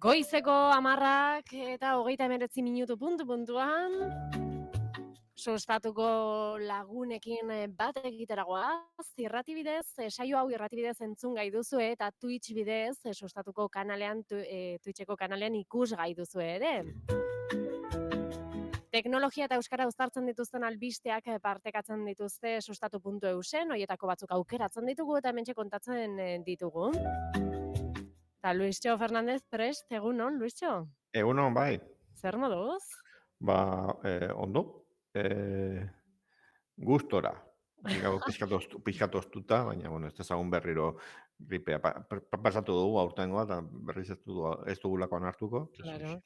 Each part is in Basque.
Goizeko 10:00 eta 39 minutu puntuan, sustatuko lagunekin bat egitera goaz, irrati bidez, saio hau irrati bidez entzun gai duzue eta Twitch bidez, sustatuko kanalean, Twitcheko kanalean ikus gai duzue ere. Teknologia eta euskara uztartzen dituzten albisteak partekatzen dituzte sustatu.eusen, horietako batzuk aukeratzen ditugu eta hementxe kontatzen ditugu. Eta Luistxo Fernandez prest, egunon, Luistxo? Egunon, bai. Zer moduz? Ondo. Gustora. Gaur pixkat oztuta, baina, ez dezagun berriro gripea. Pasatu dugu aurtengoa, eta berriz ez dugulakoan hartuko. Claro.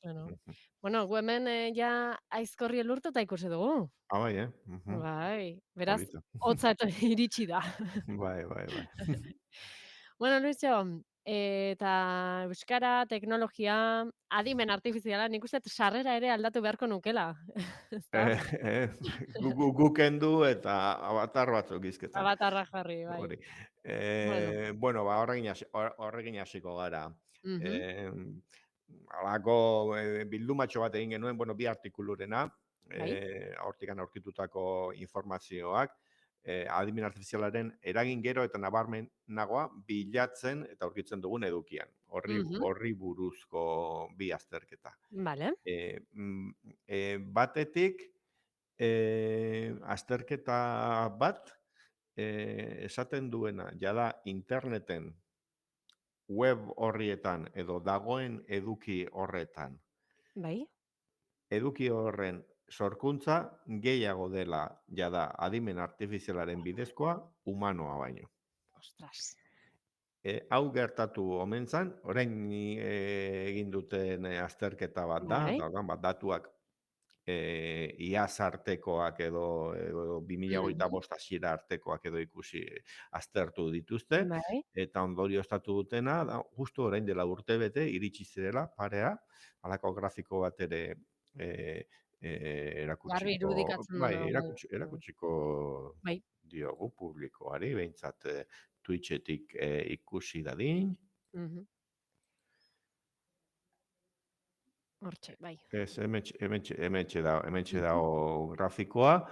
Bueno, gu hemen ja aizkorri elurtuta ikusi dugu. Bai, Bai, beraz, Polita. hotza iritsi da. Bai. Bueno, Luistxo, eta euskara, teknologia, adimen artifiziala, nik uste sarrera ere aldatu beharko nukela. Guk kendu eta avatar batzuk izketan. Avatarra jarri, bai. Hori. Horrekin hasiko gara. Halako bildumatxo bat egin genuen, bi artikulurena, hortikan aurkitutako informazioak, adimen artifizialaren eragin gero eta nabarmenagoa bilatzen eta aurkitzen dugun edukian. Horri buruzko bi azterketa. Vale. Batetik, azterketa bat, esaten duena, jada interneten web horrietan edo dagoen eduki horretan. Bai. Eduki horren sorkuntza gehiago dela jada adimen artifizialaren bidezkoa humanoa baino. Ostras. Hau gertatu omen zan, orain egin duten azterketa bat da, datuak iaz artekoak edo 2025 hasiera artekoak edo ikusi aztertu dituzte, eta ondorioztatu dutena, justu orain dela urtebete iritsi zirela parea, halako grafiko bat ere erakutsiko diogu publikoari, behintzat Twitchetik ikusi dadin. Hortxe, bai. Hementxe dago grafikoa,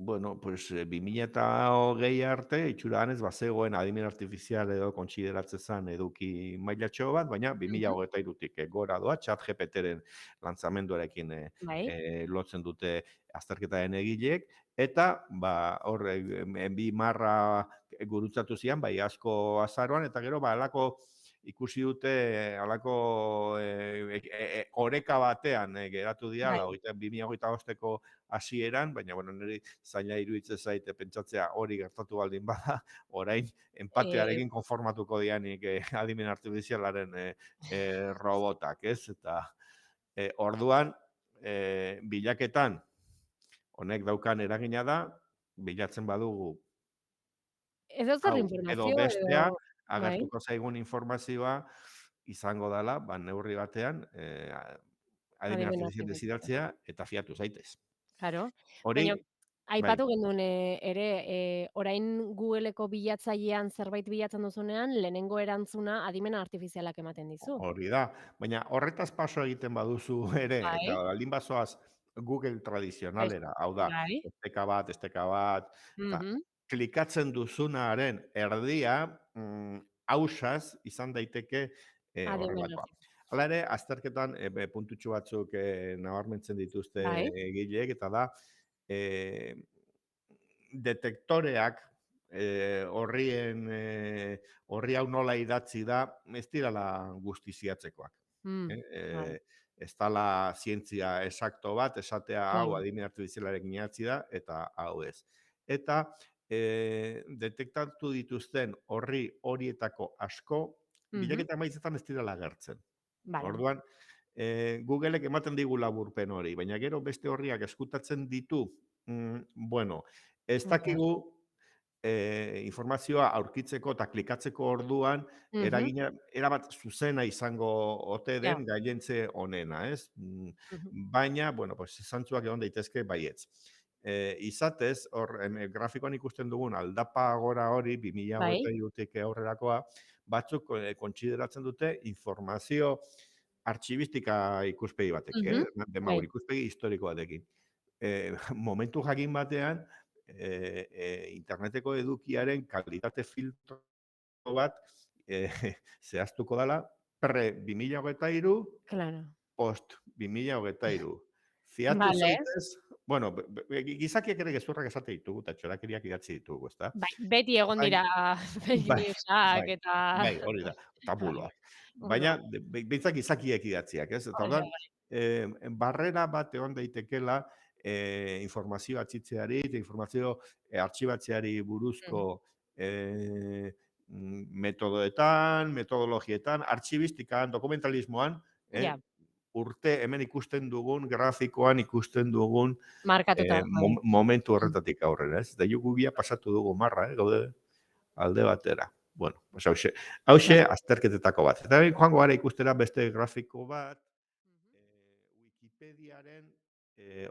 2020 arte, itxura ganez, zegoen adimen artifizial edo kontsideratzen zen eduki mailatxo bat, baina 2023-tik gora doa, ChatGPT-ren lanzamenduarekin lotzen dute azterketaren egileek, eta hor, bi marra gurutzatu zian, asko azaroan, eta gero, alako ikusi dute halako oreka batean geratu dira, 2025ko hasieran, baina niri zaila iruditzen zaite pentsatzea hori gertatu baldin bada, orain empatearekin konformatuko dianik adimen artifizialaren robotak, ez? Eta orduan, bilaketan, honek daukan eragina da, bilatzen badugu edo bestea, agertuko zaigun informazioa izango dela, neurri batean, adimen artifizial desidatzea eta fiatu zaitez. Claro. Aipatu genuen ere, orain Googleko bilatzailean zerbait bilatzen duzunean, lehenengo erantzuna adimen artifizialak ematen dizu. Hori da, baina horretaz paso egiten baduzu ere, eta baldin bazoaz Google tradizionalera, hau da, esteka bat, klikatzen duzunaren erdia, hausaz izan daiteke horrelakoa. Hala ere, azterketan puntutxo batzuk nabarmentzen dituzte egileek, eta da, detektoreak horri hau nola idatzi da, ez dirala guztiziatzekoak. Ez dala zientzia esakto bat, esatea hau adimen artifizialarekin idatzi da, eta hau ez. Eta detektatu dituzten horietako asko, bilaketa maitzetan ez dirala agertzen. Orduan, Googleek ematen digu laburpen hori, baina gero beste horriak eskutatzen ditu, ez dakigu informazioa aurkitzeko eta klikatzeko orduan, eragina erabat zuzena izango ote den gailentze honena, ez? Baina, zantzuak egon daitezke baietz. izatez, hor, grafikoan ikusten dugun aldapa gora hori, 2023tik aurrerakoa, batzuk kontsideratzen dute informazio artxibistika ikuspegi batekin, demagun ikuspegi historiko batekin. Momentu jakin batean, interneteko edukiaren kalitate filtro bat zehaztuko dela, pre-2023, post 2023. Fiatu zaitez, bueno, gizakiak ere gezurrak esate ditugu, eta txorakeriak idatzi ditugu, ezta? Bai, beti egon dira fake newsak eta... Bai, hori da, tabuloak. Baina, behintzak gizakiek idatziak, ez? Eta orduan, barrera bat egon daitekela informazio atxitzeari, eta informazio artxibatzeari buruzko metodoetan, metodologietan, artxibistikan, dokumentalismoan, urte hemen ikusten dugun, grafikoan ikusten dugun momentu horretatik aurrera, ez? Da gubia pasatu dugu marra, gaude alde batera. Bueno, hause azterketetako bat. Eta joango gara ikustera beste grafiko bat, Wikipediaren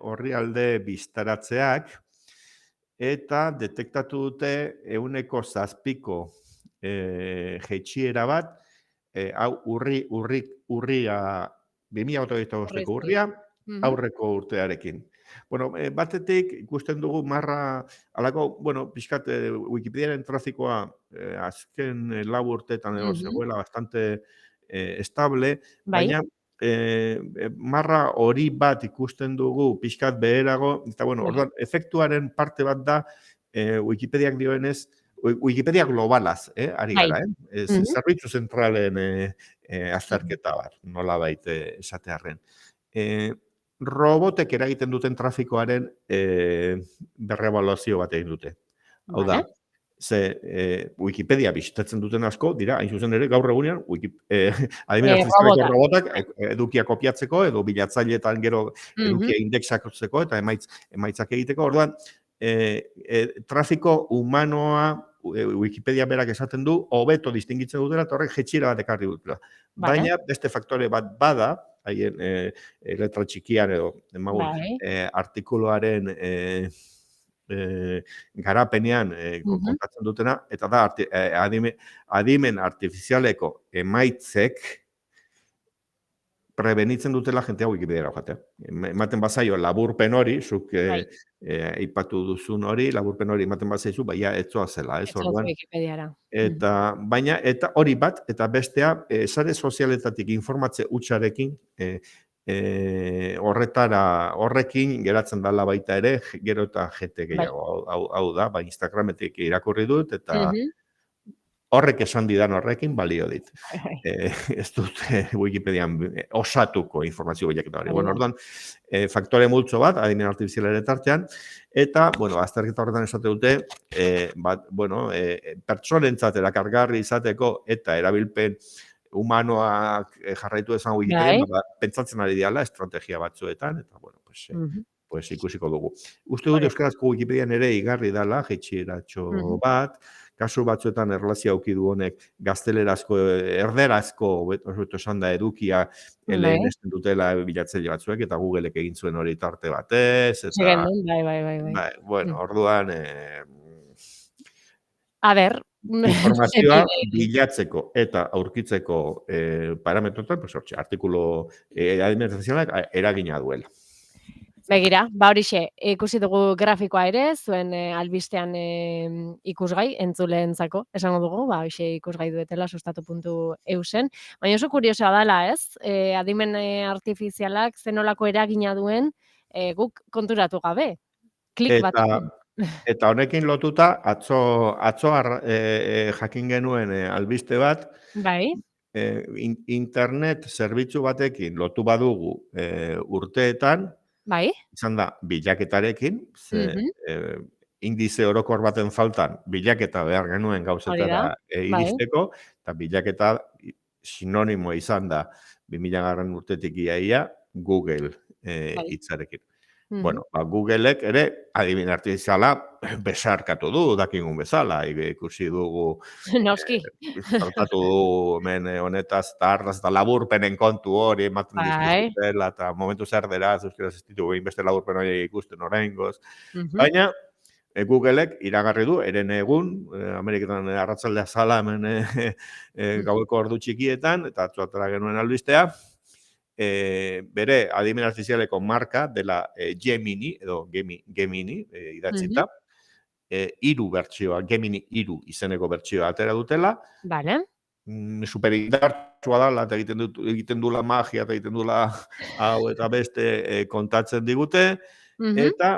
orrialde biztaratzeak, eta detektatu dute 107ko jeitsiera bat, hau urria 2025ko urria, aurreko urtearekin. Bueno, batetik ikusten dugu marra, alako, bueno, pixkat Wikipediaren trafikoa azken 4 urteetan zegoela bastante estable, baina marra hori bat ikusten dugu pixkat beherago, eta bueno, orduan, efektuaren parte bat da Wikipediak dioenez, Wikipedia globalaz, ari gara, zerbitzu zentralen azterketa bat, nola baita esatearren. Robotek eragiten duten trafikoaren berrevaluazio bat egin dute. Hau da, Wikipedia bisitatzen duten asko, dira, hain zuzen ere, gaur egunean, adimenazioako robotak edukia kopiatzeko, edo bilatzaileetan gero edukia indexatzeko, eta emaitzak egiteko. Orduan, trafiko humanoa Wikipedia berak esaten du, hobeto distingitzen dutela, eta horrek jetxira bat ekarri dutela. Baina, beste faktore bat bada, haien letra txikian edo, artikuluaren garapenean kontatzen dutena, eta da, adimen artifizialeko emaitzek prebenitzen dutela jentea Wikipediara joatea. Ematen bazaio laburpen hori, zuk aipatu duzun hori, laburpen hori ematen bazaizu, baina etzoa zela, ez orduan. Baina, eta hori bat, eta bestea, sare sozialetatik informatze hutsarekin, horrekin geratzen dala baita ere, gero eta jente gehiago, hau da, Instagrametik irakurri dut, eta horrek esan didan horrekin balio dit. Ez dut Wikipedian osatuko informazio bilaketa hori. Bueno, orduan, faktore multzo bat, adimen artifizialaren tartean, eta, bueno, azterketa horretan esate dute, pertsonentzat erakargarri izateko eta erabilpen humanoak jarraitu esan Wikipedia, pentsatzen ari diala estrategia batzuetan, eta, bueno, pues ikusiko dugu. Uste dut euskarazko Wikipedian ere igarri dala, jeitxieratxo bat, kasu batzuetan erlazia auki du honek gaztelerazko, erderazko, oso esan da edukia lehen esten dutela bilatzaile batzuek, eta Googleek egin zuen hori tarte batez, eta... Bai. Bueno, orduan... A ber... Informazioa bilatzeko eta aurkitzeko parametroetan, artikulu adimentazionalak eragina duela. Begira, horixe, ikusi dugu grafikoa ere, zuen albistean ikusgai, entzuleentzako, esango dugu, horixe ikusgai duetela sustatu.eusen. Baina oso kuriosoa dela, ez? Adimen artifizialak zenolako eragina duen guk konturatu gabe. Klik bat. Eta honekin lotuta, atzo jakin genuen albiste bat, internet zerbitzu batekin lotu badugu urteetan, izan da, bilaketarekin, indize orokor baten faltan, bilaketa behar genuen gauzetara iristeko, eta bilaketa sinonimo izan da, 2000 urtetik iaia, Google hitzarekin. Bueno, Googleek ere adibin artifiziala besarkatu du, dakigun bezala, ikusi dugu, Noski. tratatu du hemen honetaz, eta arraz, eta laburpenen kontu hori ematen dizkizutela, eta momentu zer dera, euskaraz ez ditugu beste laburpen hori ikusten oraingoz. Baina, Googleek iragarri du, eren egun, Ameriketan arratzaldea zala hemen gaueko ordu txikietan, eta atzuatara genuen albistea, bere adimen artifizialeko marka dela Gemini, edo Gemini idatzita, iru bertsioa, Gemini iru izeneko bertsioa atera dutela, superindartsua da, eta egiten dula magia, eta egiten dula hau eta beste kontatzen digute, eta,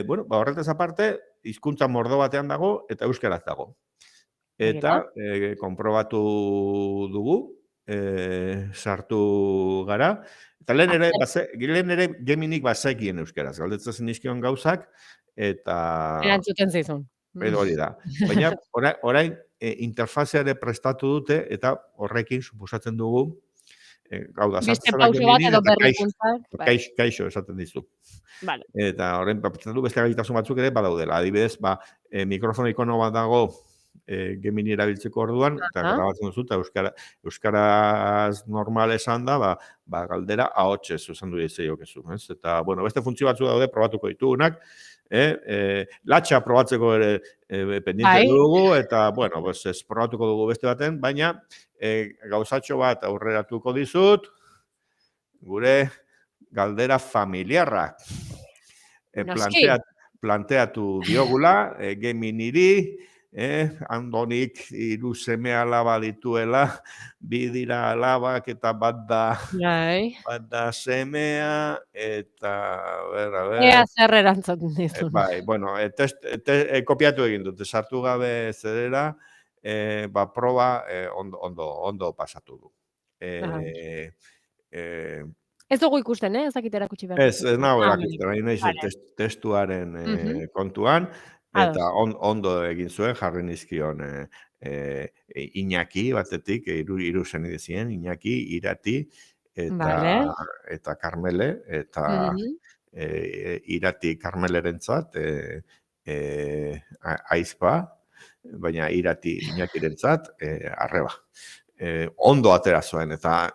bueno, horretaz aparte, hizkuntza mordo batean dago, eta euskaraz dago. Eta, konprobatu dugu, sartu gara, eta lehen ere Geminik bazekien euskaraz, galdetzen zenizkion gauzak, eta... Erantzuten zizun. Edo hori da. Baina, orain, interfazeare prestatu dute, eta horrekin suposatzen dugu, gau da, beste pauso bat edo berrikuntzak. Kaixo esaten dizu. Eta horren, du beste gaitasun batzuk ere badaudela. Adibidez, mikrofono ikono bat dago Gemini erabiltzeko orduan, eta grabatzen duzu, eta euskaraz normal esan da, galdera ahotsez zuzendu dizeiokezu. Eta, bueno, beste funtzio batzu daude probatuko ditugunak, latxa probatzeko ere pendiente dugu, eta, bueno, ez probatuko dugu beste baten, baina gauzatxo bat aurreratuko dizut, gure galdera familiarrak. Planteatu diogula, Geminiri, Andonik hiru seme alaba dituela, bi dira alabak eta bat da semea, eta ea zer erantzuten dizun. Bueno, kopiatu egin dute, sartu gabe zerera, proba ondo pasatu du. Ez dugu ikusten, ez dakit erakutsi behar. Ez nago erakusten, baina nahi testuaren kontuan, eta ondo egin zuen, jarri nizkion Iñaki batetik, hiru senidezien, Iñaki, Irati, eta Karmele, eta Irati Karmelerentzat, aizpa, baina Irati Iñakirentzat, arreba. Ondo atera zuen, eta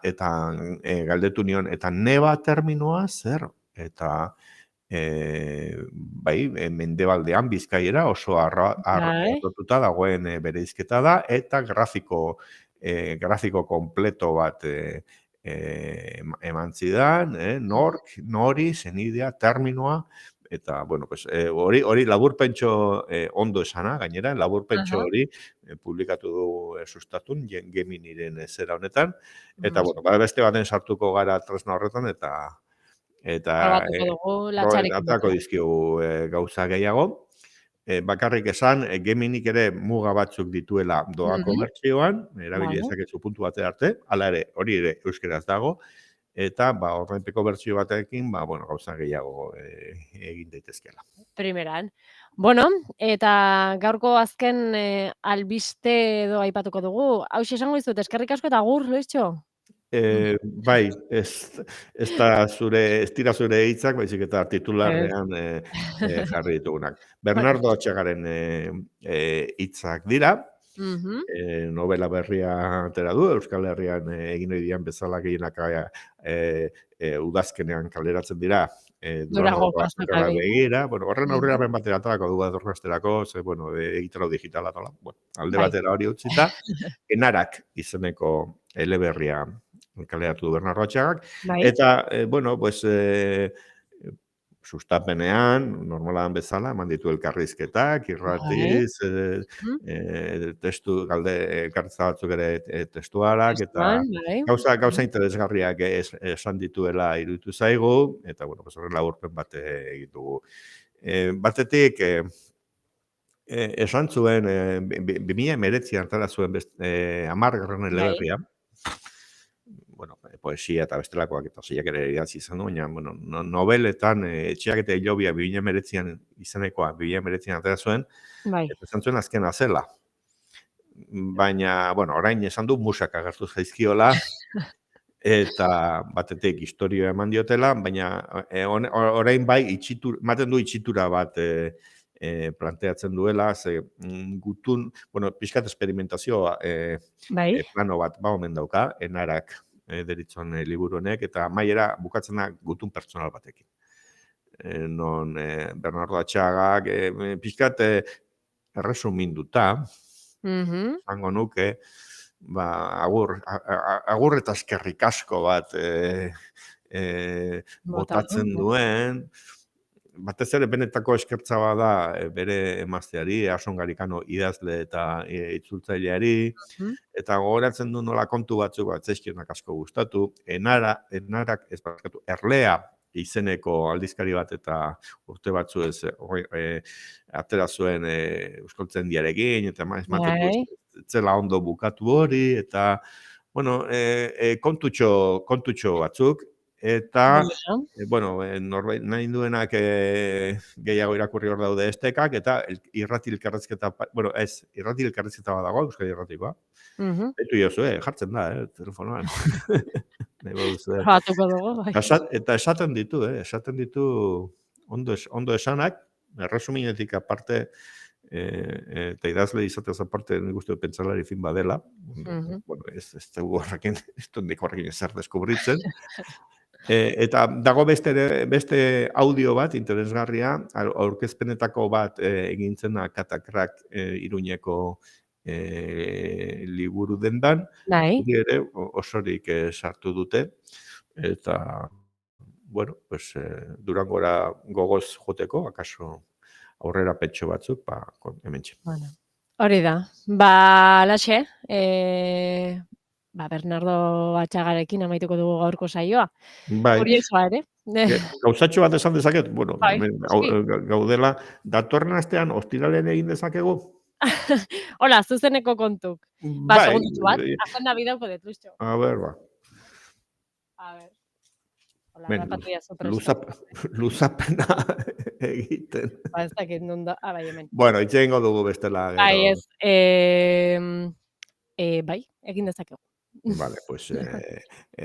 galdetu nion, eta neba terminoa zer? Eta mendebaldean Bizkaiera oso arrotuta dagoen bereizketa da, eta grafiko kompleto bat eman zidan, nori, zenidea, terminoa, eta, bueno, hori laburpentxo ondo esana, gainera, laburpentxo hori publikatu du sustatun, Geminiren zera honetan, eta, bueno, beste baten sartuko gara tresna horretan, eta atako dizkigu gauza gehiago. Bakarrik esan, Geminik ere muga batzuk dituela doako bertsioan, erabilizak etzu puntu bate arte, hala ere, hori ere euskeraz dago, eta horrenteko bertsio batekin, gauza gehiago egin daitezkeela. Primeran. Bueno, eta gaurko azken albiste edo aipatuko dugu. Hau esango dizut, eskerrik asko eta agur, Luistxo? Bai, ez dira zure hitzak, baizik eta titularrean jarri ditugunak. Bernardo Atxagaren hitzak dira, novela berria atera du, Euskal Herrian egin ohi dian bezala gehienak udazkenean kaleratzen dira, Durangoko azokara begira, horren aurrerapen batera atarako du adorgasterako, egitaro digitala, alde batera hori utzita, Enarak izeneko eleberria kaleratu du Bernardo Atxagak, eta, sustapenean, normalan bezala, eman ditu elkarrizketak, irratiz, testu, elkartza batzuk ere testualak, eta gauza interesgarriak esan dituela iruditu zaigu, eta, horren laburpen bat egitugu. Batetik, esan zuen, 2019 hartara zuen 10. eleberria, poesia eta bestelakoak eta zeiak ere idatzi izan du, baina nobeletan etxeak eta hilobia 2019 izanekoa 2019 atera zuen, eta esan zuen azkena zela. Baina, orain esan du musak agertu zaizkiola, eta batetik historioa eman diotela, baina orain bai ematen du itxitura bat planteatzen duela, ze gutun, bueno, pixkat esperimentazioa plano bat omen dauka, enarak deritzon liburu honek, eta maiera bukatzen da gutun pertsonal batekin. Non Bernardo Atxagak pixkat erresuminduta, zango nuke, agur eta eskerrik asko bat botatzen duen, batez ere benetako eskertza bada bere emazteari, Ason Garikano idazle eta itzultzaileari, eta gogoratzen du nola kontu batzuk bat zaizkionak asko gustatu, Erlea izeneko aldizkari bat eta urte batzu ez atera zuen Euskaltzaindiarekin, eta emateko zela ondo bukatu hori, eta, bueno, kontutxo batzuk, eta, bueno, norbait nahi duenak gehiago irakurri hor daude estekak, eta irrati elkarrizketa, bueno, ez, irrati elkarrizketa bat dago, Euskadi Irratikoa. Eta jartzen da, telefonoan. Batuko dugu, bai. Eta esaten ditu ondo esanak, erresuminetik aparte, eta idazle izatez aparte nik uste pentsalari fin badela, bueno, ez dugu horrekin, ez dugu horrekin ezer deskubritzen, eta dago beste audio bat, interesgarria, aurkezpenetako bat egintzena Katakrak Iruñeko liburu dendan, hori ere osorik sartu dute, eta, bueno, pues, Durangora gogoz joteko, akaso aurrera petxo batzuk, hementxe. Hori da, laxe, Bernardo Atxagarekin amaituko dugu gaurko saioa. Hori ezoa ere. Gauzatxo bat esan dezaket, bueno, gaudela, datorren astean ostiralen egin dezakegu? Hola, zuzeneko kontuk. Segunditxu bat, agenda bidauko detuztxo. A ver, A ver. Luzapena egiten. Ez dakit nondo, bai, hemen. Bueno, itxengo dugu bestela. Bai, ez, bai, egin dezakegu. Vale, pues...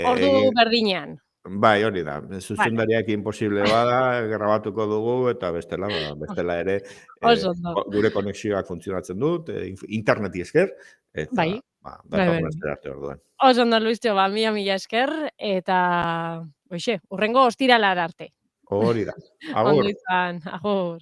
Ordu berdinean. Bai, hori da. Zuzendariak imposible bada, grabatuko dugu, eta bestela ere gure konexioak funtzionatzen dut, interneti esker, eta datorren astera arte orduan. Oso ondo, Luiztxo, mila esker, eta, hurrengo ostiralara arte. Hori da. Agur. Ondo izan, agur.